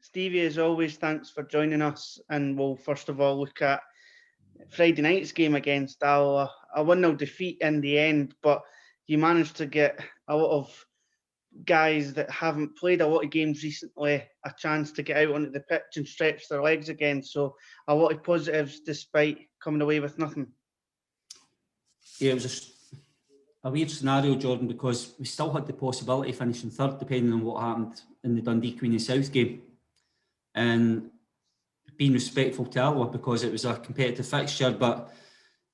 Stevie, as always, thanks for joining us. And we'll first of all look at Friday night's game against Alloa. A 1-0 defeat in the end, but you managed to get a lot of guys that haven't played a lot of games recently a chance to get out onto the pitch and stretch their legs again. So a lot of positives despite coming away with nothing. Yeah, it was a weird scenario, Jordan, because we still had the possibility of finishing third, depending on what happened in the Dundee Queen of South game. And being respectful to Alloa because it was a competitive fixture, but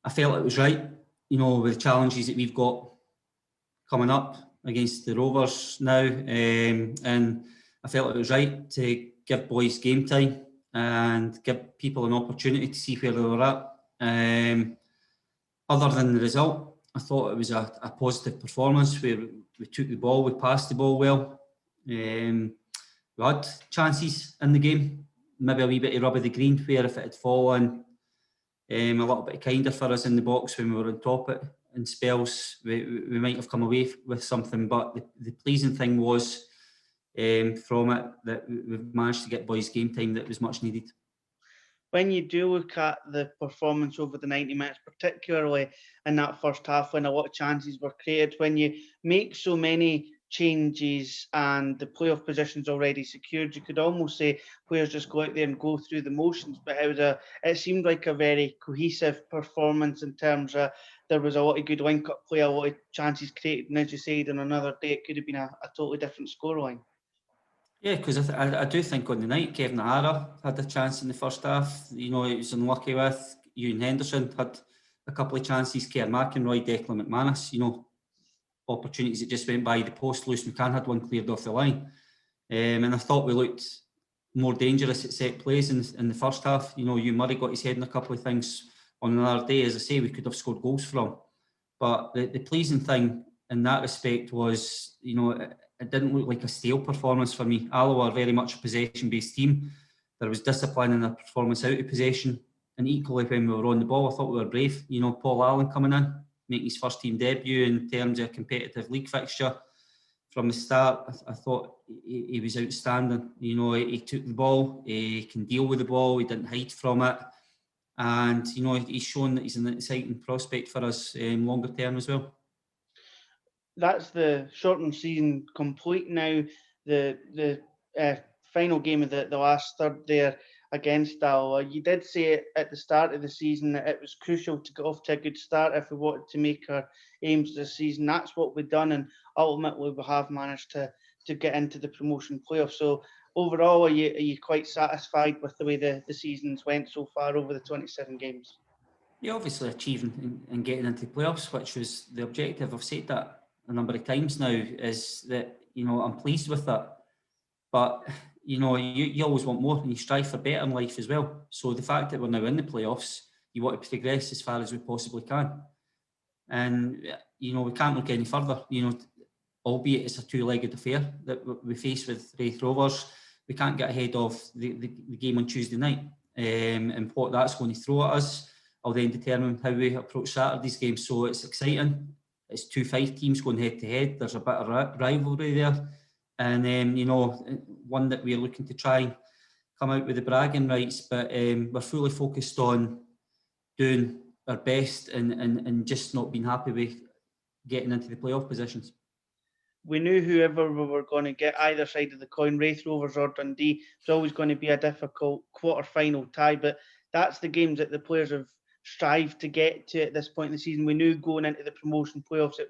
I felt it was right, with the challenges that we've got coming up against the Rovers now. And I felt it was right to give boys game time and give people an opportunity to see where they were at. Other than the result, I thought it was a positive performance where we took the ball, we passed the ball well. We had chances in the game, maybe a wee bit of rub of the green where if it had fallen a little bit kinder for us in the box when we were on top it in spells, we might have come away with something. But the pleasing thing was from it that we've managed to get boys game time that was much needed. When you do look at the performance over the 90 minutes, particularly in that first half when a lot of chances were created, when you make so many changes and the playoff position's already secured, you could almost say players just go out there and go through the motions. But it seemed like a very cohesive performance in terms of there was a lot of good link-up play, a lot of chances created, and as you said, on another day it could have been a totally different scoreline. Yeah, because I do think on the night, Kevin O'Hara had a chance in the first half. He was unlucky with. Ewan Henderson had a couple of chances. Kerr McInroy, Declan McManus, opportunities that just went by the post. Lewis McCann had one cleared off the line. And I thought we looked more dangerous at set plays in the first half. Ewan Murray got his head in a couple of things on another day. As I say, we could have scored goals from. But the pleasing thing in that respect was, it didn't look like a stale performance for me. Alloa are very much a possession-based team. There was discipline in their performance out of possession. And equally, when we were on the ball, I thought we were brave. Paul Allen coming in, making his first team debut in terms of a competitive league fixture. From the start, I thought he was outstanding. He took the ball, he can deal with the ball, he didn't hide from it. And, he's shown that he's an exciting prospect for us longer term as well. That's the shortened season complete now. The final game of the last third there against Alloa. You did say at the start of the season that it was crucial to get off to a good start if we wanted to make our aims this season. That's what we've done, and ultimately we have managed to get into the promotion playoff. So overall, are you quite satisfied with the way the seasons went so far over the 27 games? Yeah, obviously achieving and getting into playoffs, which was the objective. I've said that a number of times now, is that, I'm pleased with that. But, you always want more and you strive for better in life as well. So the fact that we're now in the playoffs, you want to progress as far as we possibly can. And, we can't look any further, albeit it's a two-legged affair that we face with Wraith Rovers. We can't get ahead of the game on Tuesday night. And what that's going to throw at us will then determine how we approach Saturday's game. So it's exciting. It's two Fife teams going head-to-head. There's a bit of rivalry there. And, one that we're looking to try and come out with the bragging rights. But we're fully focused on doing our best and just not being happy with getting into the playoff positions. We knew whoever we were going to get either side of the coin, Wraith Rovers or Dundee, was always going to be a difficult quarter-final tie. But that's the games that the players have strived to get to at this point in the season. We knew going into the promotion playoffs it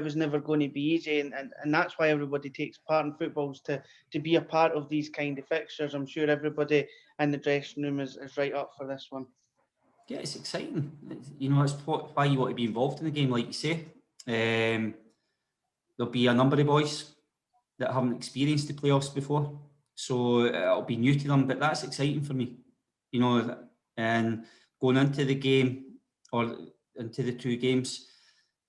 was never going to be easy, and that's why everybody takes part in football, is to be a part of these kind of fixtures. I'm sure everybody in the dressing room is right up for this one. Yeah, it's exciting. It's why you want to be involved in the game, like you say. There'll be a number of boys that haven't experienced the playoffs before, so it'll be new to them, but that's exciting for me. And going into the game or into the two games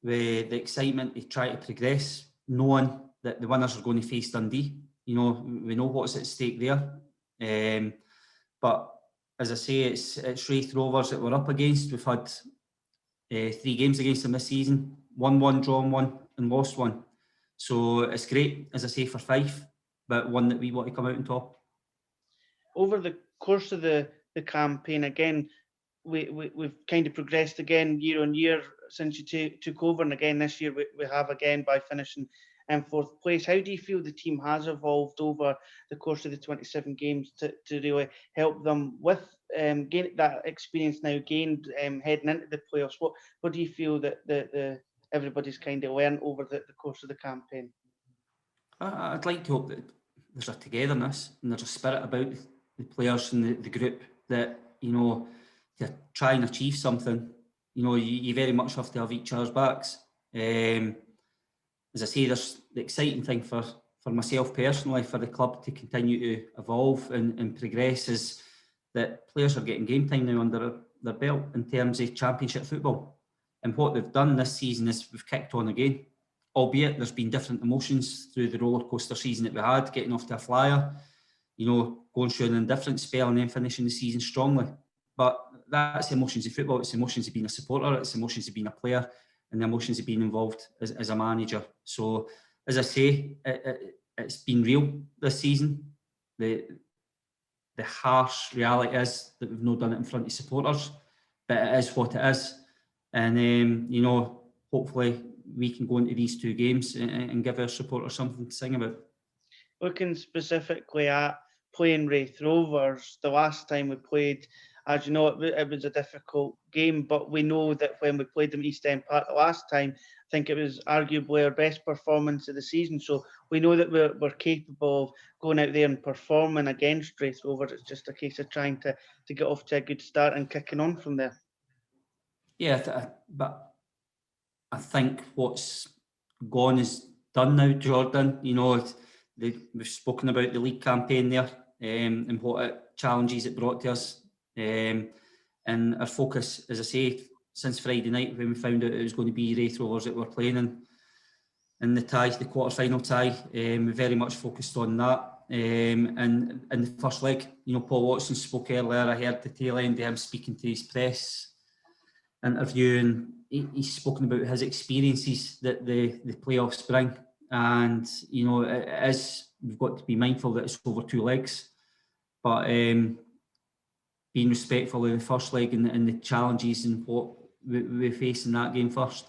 with the excitement to try to progress, knowing that the winners are going to face Dundee. We know what's at stake there. But as I say, it's Wraith Rovers that we're up against. We've had 3 games against them this season, won 1, drawn 1 and lost 1. So it's great, as I say, for Fife, but one that we want to come out on top. over the course of the campaign, again, we've kind of progressed again year on year since you took over, and again this year we have again by finishing in fourth place. How do you feel the team has evolved over the course of the 27 games to really help them with gain that experience now gained heading into the playoffs? What do you feel that the everybody's kind of learned over the course of the campaign? I'd like to hope that there's a togetherness and there's a spirit about the players and the group that, you know, to try and achieve something, you know, you very much have to have each other's backs. As I say, there's the exciting thing for myself personally, for the club to continue to evolve and progress, is that players are getting game time now under their belt in terms of championship football. And what they've done this season is we've kicked on again, albeit there's been different emotions through the roller coaster season that we had, getting off to a flyer, you know, going through an indifferent spell and then finishing the season strongly. But that's the emotions of football. It's the emotions of being a supporter. It's the emotions of being a player, and the emotions of being involved as a manager. So, as I say, it's been real this season. The harsh reality is that we've not done it in front of supporters, but it is what it is. And you know, hopefully we can go into these two games and give our supporters something to sing about. Looking specifically at playing Wraith Rovers, the last time we played, as you know, it was a difficult game, but we know that when we played them at East End Park the last time, I think it was arguably our best performance of the season. So we know that we're capable of going out there and performing against Wraith Rovers. It's just a case of trying to get off to a good start and kicking on from there. Yeah, but I think what's gone is done now, Jordan. You know, we've spoken about the league campaign there and what challenges it brought to us. And our focus, as I say, since Friday night when we found out it was going to be Wraith Rovers that we're playing in the tie, the quarter-final tie, we very much focused on that. And in the first leg, you know, Paul Watson spoke earlier. I heard the tail end of him speaking to his press interview, and he's spoken about his experiences that the playoffs bring. And, you know, it is, we've got to be mindful that it's over two legs. But being respectful of the first leg and the challenges and what we face in that game first,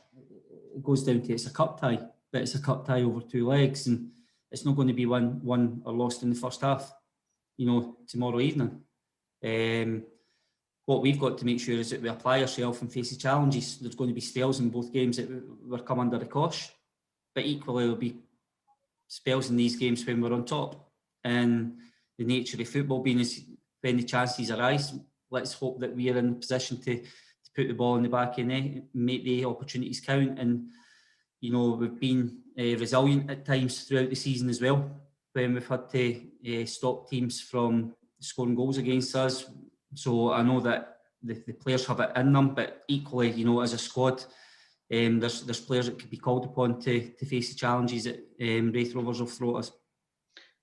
it goes down to it's a cup tie, but it's a cup tie over two legs, and it's not going to be won or lost in the first half, you know, tomorrow evening. What we've got to make sure is that we apply ourselves and face the challenges. There's going to be spells in both games that we're come under the cosh, but equally there'll be spells in these games when we're on top. And the nature of football being is when the chances arise, let's hope that we are in a position to put the ball in the back of the net, make the opportunities count. And, you know, we've been resilient at times throughout the season as well, when we've had to stop teams from scoring goals against us. So I know that the players have it in them, but equally, you know, as a squad, there's players that could be called upon to face the challenges that Wraith Rovers will throw at us.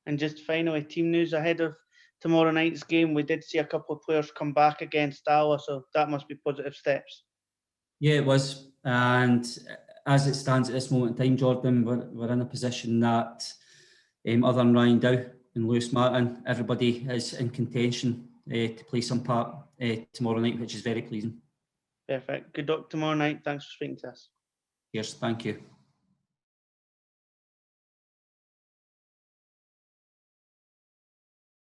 And just finally, team news ahead of tomorrow night's game. We did see a couple of players come back against Alloa, so that must be positive steps. Yeah, it was. And as it stands at this moment in time, Jordan, we're in a position that other than Ryan Dow and Lewis Martin, everybody is in contention to play some part tomorrow night, which is very pleasing. Perfect. Good luck tomorrow night. Thanks for speaking to us. Yes, thank you.